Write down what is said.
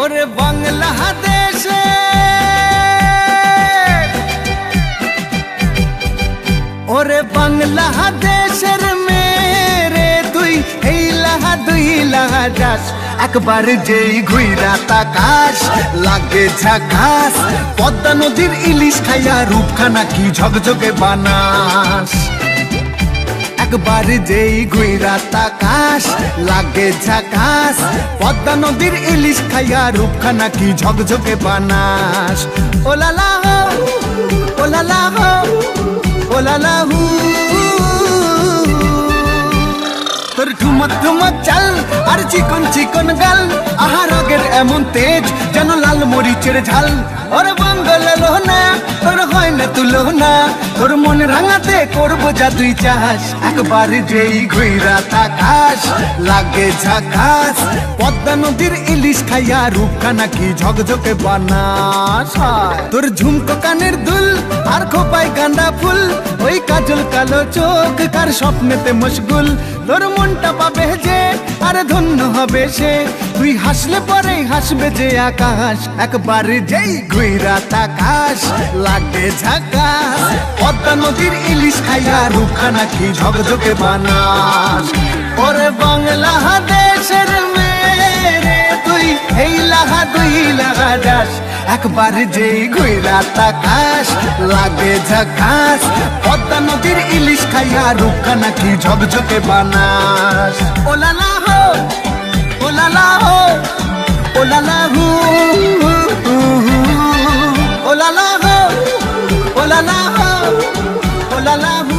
ওরে বাংলাদেশে ওরে বাংলাদেশের মেরে তুই এই লাহা দুই লাহা যাস একবার যেই ঘুইরা তাকাস লাগে ঝাকাস পদ্মা নদীর ইলিশ খাইয়া রূপখানা কি ঝকঝকে বানাস একবার যেই ঘুইরা তাকাস লাগে ঝাকাস পদ্মা নদীর ইলিশ খাইয়া রূপখানা কি ঝকঝকে বানাস ওলালা হো ওলালা হো ওলালা হু তোর ঠুমক ঠুমক চাল আর চিকন চিকন গাল আহা রগের এমন তেজ যেন লাল মরিচের ঝাল ওর বাঙ্গলে লোহনা তোর হয় না তুলনা তোর মন রাঙাতে করবো যা তুই চাস একবার যেই ঘুইরা তাকাস লাগে ঝাকাস পদ্মা নদীর ইলিশ খাইয়া রূপখানা কি ঝকঝকে বানাস তোর ঝুমকো কানের দুল আর খোপায় গাঁদা ফুল ওই কাজল কালো চোখ কার স্বপ্নেতে মশগুল তোর মনটা পাবে যে আর ধন্য হবে সে তুই হাসলে পরে হাসবে যে আকাশ একবার যেই ঘুইরা তাকাস লাগে ঝাকাস পদ্মা নদীর ইলিশ খাইয়া রূপখানা কি ঝকঝকে বানাস ওরে বাংলাদেশের মেরে তুই এই লাহা দুই লাহা যাস একবার যেই ঘুইরা তাকাস লাগে ঝাকাস পদ্মা নদীর ইলিশ খাইয়া রূপখানা কি ঝকঝকে বানাস ওলালা হো ওলালা হো ওলালা হু ওলালা হো ওলালা হো ওলালা হু